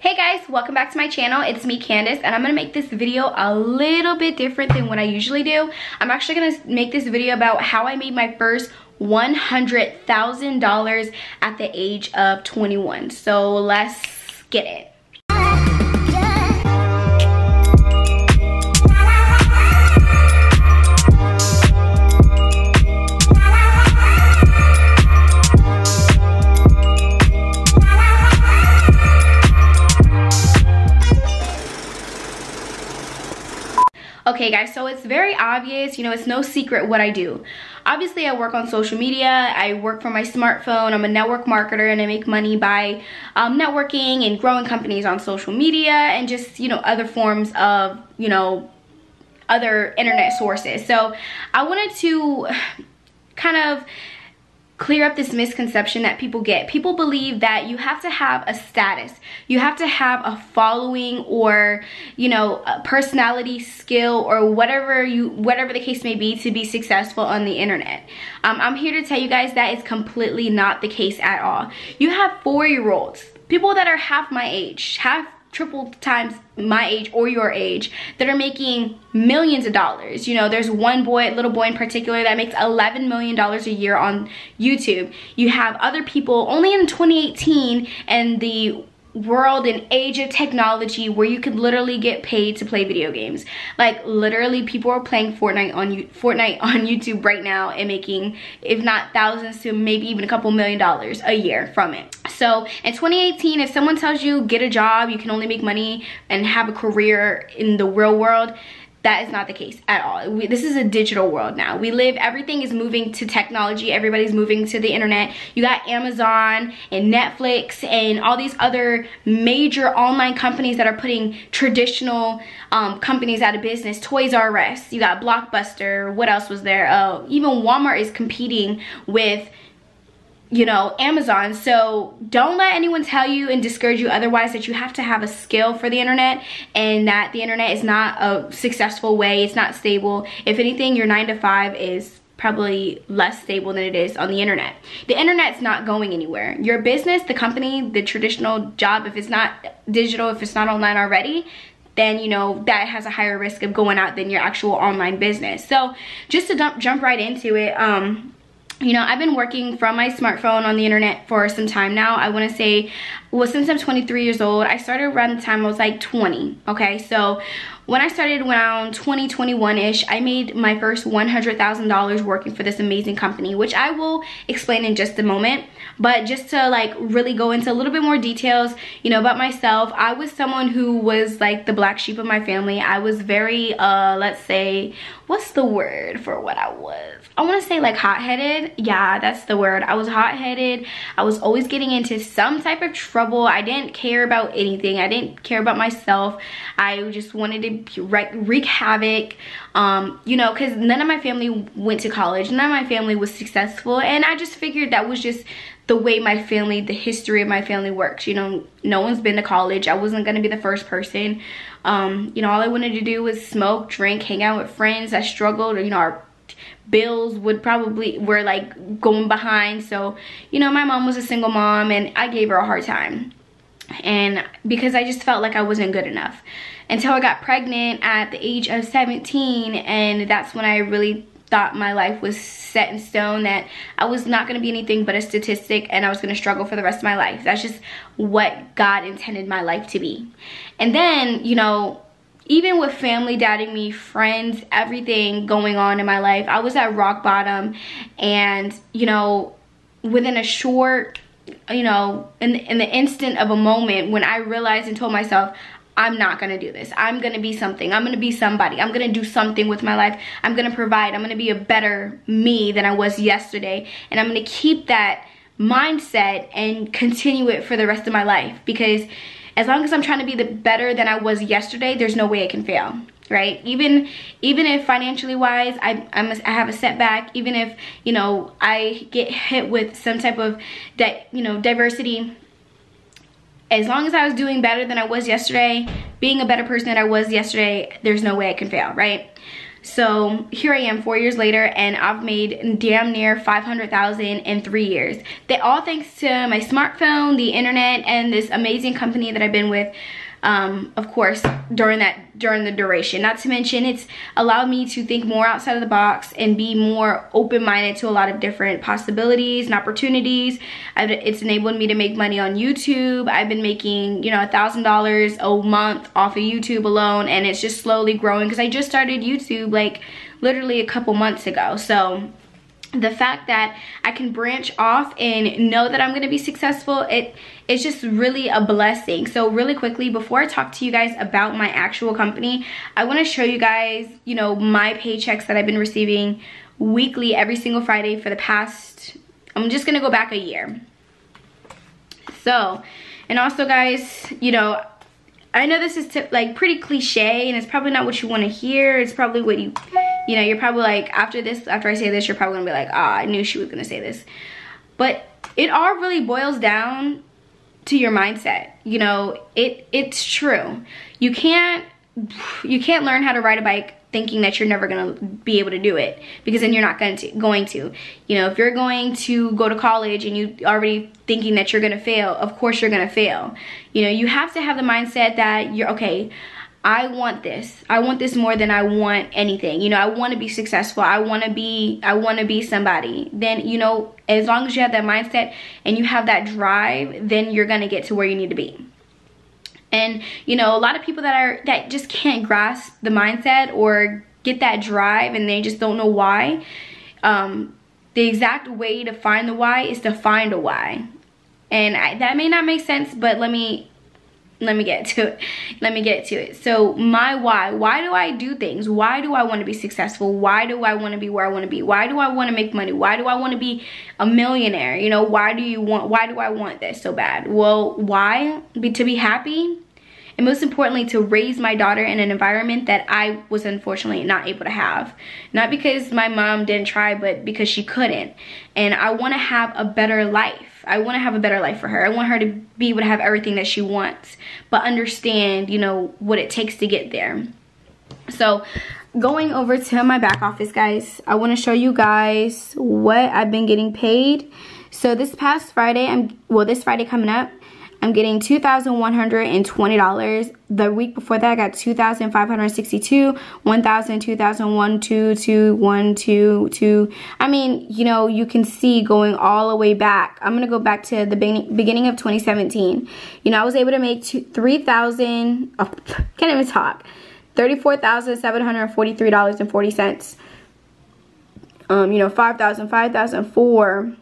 Hey guys, welcome back to my channel. It's me, Candace, and I'm gonna make this video a little bit different than what I usually do. I'm actually gonna make this video about how I made my first $100,000 at the age of 21. So let's get it. Okay guys, so it's very obvious, it's no secret what I do. Obviously I work on social media, I work from my smartphone, I'm a network marketer, and I make money by networking and growing companies on social media and just, other forms of, other internet sources. So I wanted to kind of clear up this misconception that people get. People believe that you have to have a status, you have to have a following, or a personality, skill, or whatever the case may be to be successful on the internet. I'm here to tell you guys that is completely not the case at all. You have 4-year-olds, people that are half my age, triple times my age or your age, that are making millions of dollars. There's one little boy in particular that makes $11 million a year on YouTube. You have other people only in 2018 and the world and age of technology where you could literally get paid to play video games. Like literally people are playing Fortnite on YouTube right now and making, if not thousands to maybe even a couple $1,000,000 a year from it. So in 2018, if someone tells you get a job, you can only make money and have a career in the real world, that is not the case at all. This is a digital world now. Everything is moving to technology. Everybody's moving to the internet. You got Amazon and Netflix and all these other major online companies that are putting traditional companies out of business. Toys R Us, you got Blockbuster, what else was there? Even Walmart is competing with Amazon. So don't let anyone tell you and discourage you otherwise, that you have to have a skill for the internet and that the internet is not a successful way. It's not stable. If anything, your 9-to-5 is probably less stable than it is on the internet. The internet's not going anywhere. Your business, the company, the traditional job, if it's not digital, if it's not online already, then that has a higher risk of going out than your actual online business. So just to jump right into it, I've been working from my smartphone on the internet for some time now. I want to say, well, since I'm 23 years old. I started around the time I was like 20, okay? So when I started around 2021-ish, I made my first $100,000 working for this amazing company, which I will explain in just a moment. But just to really go into a little bit more details, about myself, I was someone who was like the black sheep of my family. I was very, let's say, what's the word for what I was? I want to say like hot-headed. Yeah, that's the word. I was hot-headed. I was always getting into some type of trouble. I didn't care about anything. I didn't care about myself. I just wanted to wreak havoc, because none of my family went to college. None of my family was successful, and I just figured that was just the way my family, the history of my family works. No one's been to college. I wasn't gonna be the first person. All I wanted to do was smoke, drink, hang out with friends. I struggled, our bills were like going behind. So, my mom was a single mom and I gave her a hard time. And because I just felt like I wasn't good enough until I got pregnant at the age of 17, and that's when I really thought my life was set in stone, that I was not going to be anything but a statistic and I was going to struggle for the rest of my life. That's just what God intended my life to be. And then, even with family doubting me, friends, everything going on in my life, I was at rock bottom. And, within a short, in the instant of a moment when I realized and told myself, I'm not gonna do this. I'm gonna be something. I'm gonna be somebody. I'm gonna do something with my life. I'm gonna provide. I'm gonna be a better me than I was yesterday. And I'm gonna keep that mindset and continue it for the rest of my life. Because as long as I'm trying to be the better than I was yesterday, there's no way I can fail, right? Even if financially wise, I have a setback, even if, I get hit with some type of, diversity, as long as I was doing better than I was yesterday, being a better person than I was yesterday, there's no way I can fail, right? So here I am 4 years later, and I've made damn near $500,000 in 3 years. All thanks to my smartphone, the internet, and this amazing company that I've been with, of course, during the duration. Not to mention, it's allowed me to think more outside of the box and be more open-minded to a lot of different possibilities and opportunities. It's enabled me to make money on YouTube. I've been making, you know, $1,000 a month off of YouTube alone, and it's just slowly growing because I just started YouTube like literally a couple months ago. So the fact that I can branch off and know that I'm going to be successful, it's just really a blessing. So really quickly, before I talk to you guys about my actual company, I want to show you guys, you know, my paychecks that I've been receiving weekly every single Friday for the past, I'm just going to go back a year. So, and also guys, you know, I know this is like pretty cliche, and it's probably not what you want to hear. It's probably what you know, you're probably like, after I say this, you're probably gonna be like, ah, I knew she was gonna say this. But it all really boils down to your mindset. You know, it's true. You can't learn how to ride a bike thinking that you're never gonna be able to do it, because then you're not going to. You know, if you're going to go to college and you already thinking that you're gonna fail, of course you're gonna fail. You know, you have to have the mindset that you're okay. I want this. I want this more than I want anything. You know, I want to be successful. I want to be somebody. Then, you know, as long as you have that mindset and you have that drive, then you're going to get to where you need to be. And, you know, a lot of people that just can't grasp the mindset or get that drive, and they just don't know why. The exact way to find the why is to find a why. And that may not make sense, but let me get to it. So my why do I do things? Why do I want to be successful? Why do I want to be where I want to be? Why do I want to make money? Why do I want to be a millionaire? You know, why do I want this so bad? Well, why? To be happy, and most importantly, to raise my daughter in an environment that I was unfortunately not able to have. Not because my mom didn't try, but because she couldn't. And I want to have a better life. I want to have a better life for her. I want her to be able to have everything that she wants, but understand, you know, what it takes to get there. So going over to my back office, guys, I want to show you guys what I've been getting paid. So this past Friday, this Friday coming up, I'm getting $2,120. The week before that, I got $2,562, $1,000, $2,001, $2,200, $1,200. I mean, you know, you can see going all the way back. I'm gonna go back to the beginning of 2017. You know, I was able to make $34,743.40. You know, $5,000, $5,000, $4,000.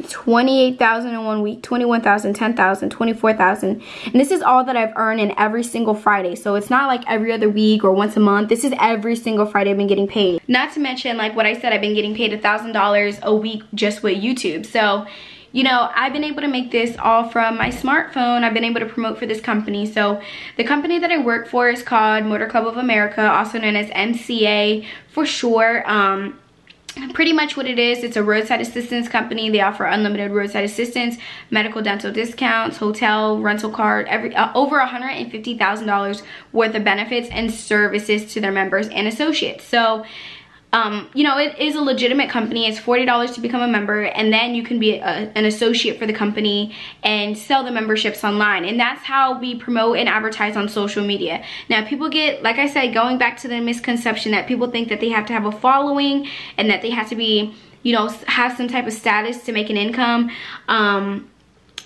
28,000 in 1 week, 21,000, 10,000, 24,000, and this is all that I've earned in every single Friday. So it's not like every other week or once a month. This is every single Friday I've been getting paid. Not to mention, like what I said, I've been getting paid $1,000 a week just with YouTube. So, you know, I've been able to make this all from my smartphone. I've been able to promote for this company. So the company that I work for is called Motor Club of America, also known as MCA for short. Pretty much what it is, it's a roadside assistance company. They offer unlimited roadside assistance, medical, dental discounts, hotel, rental car, over $150,000 worth of benefits and services to their members and associates. So, you know, it is a legitimate company. It's $40 to become a member, and then you can be an associate for the company and sell the memberships online. And that's how we promote and advertise on social media. Now, people get, like I said, going back to the misconception that people think that they have to have a following and that they have to be, you know, have some type of status to make an income.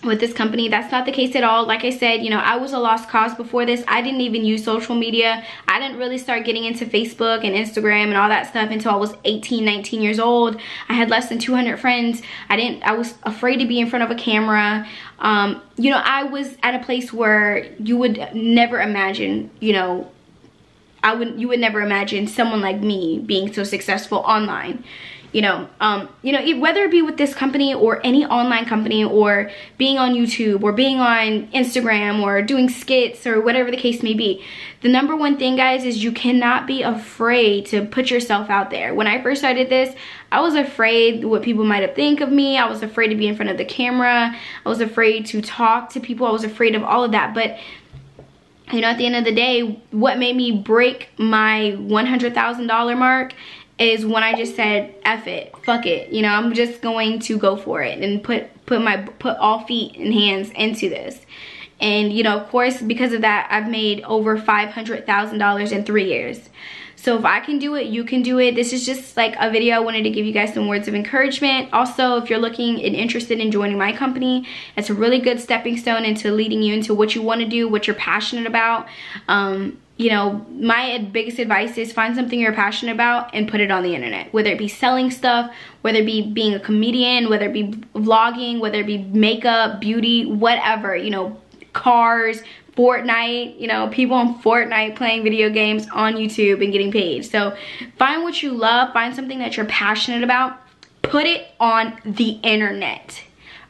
With this company, that's not the case at all. Like I said, you know, I was a lost cause before this. I didn't even use social media. I didn't really start getting into Facebook and Instagram and all that stuff until I was 18, 19 years old. I had less than 200 friends. I was afraid to be in front of a camera. You know, I was at a place where you would never imagine, you know, you would never imagine someone like me being so successful online. You know, whether it be with this company or any online company, or being on YouTube or being on Instagram or doing skits or whatever the case may be. The number one thing, guys, is you cannot be afraid to put yourself out there. When I first started this, I was afraid what people might have think of me. I was afraid to be in front of the camera. I was afraid to talk to people. I was afraid of all of that. But you know, at the end of the day, what made me break my $100,000 mark is when I just said, F it, fuck it. You know, I'm just going to go for it and put all feet and hands into this. And, you know, of course, because of that, I've made over $500,000 in 3 years. So if I can do it, you can do it. This is just like a video. I wanted to give you guys some words of encouragement. Also, if you're looking and interested in joining my company, it's a really good stepping stone into leading you into what you want to do, what you're passionate about. You know, my biggest advice is find something you're passionate about and put it on the internet. Whether it be selling stuff, whether it be being a comedian, whether it be vlogging, whether it be makeup, beauty, whatever, you know, cars, Fortnite, you know, people on Fortnite playing video games on YouTube and getting paid. So find what you love, find something that you're passionate about, put it on the internet.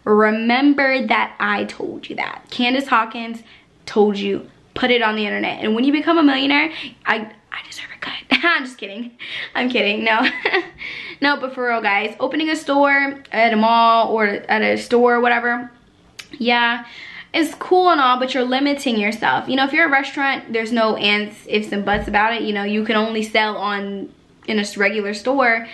Remember that I told you that. Candace Hawkins told you, put it on the internet. And when you become a millionaire, I deserve a cut. I'm just kidding. I'm kidding. No. No, but for real, guys, opening a store at a mall or at a store or whatever, yeah, it's cool and all, but you're limiting yourself. You know, if you're a restaurant, there's no ands, ifs, and buts about it. You know, you can only sell in a regular store.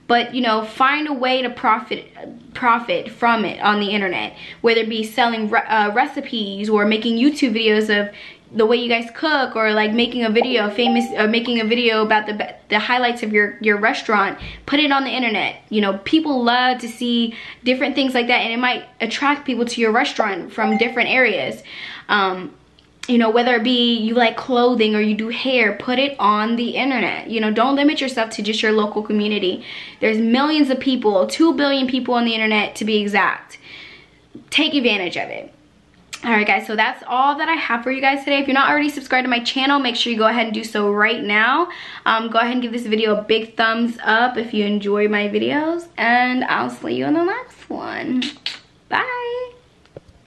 But, you know, find a way to profit from it on the internet. Whether it be selling recipes or making YouTube videos of the way you guys cook, or like making a video about the highlights of your restaurant. Put it on the internet. You know, people love to see different things like that, and it might attract people to your restaurant from different areas. You know, whether it be you like clothing or you do hair, put it on the internet. You know, don't limit yourself to just your local community. There's millions of people, 2 billion people on the internet to be exact. Take advantage of it. Alright guys, so that's all that I have for you guys today. If you're not already subscribed to my channel, make sure you go ahead and do so right now. Go ahead and give this video a big thumbs up if you enjoy my videos, and I'll see you in the next one. Bye!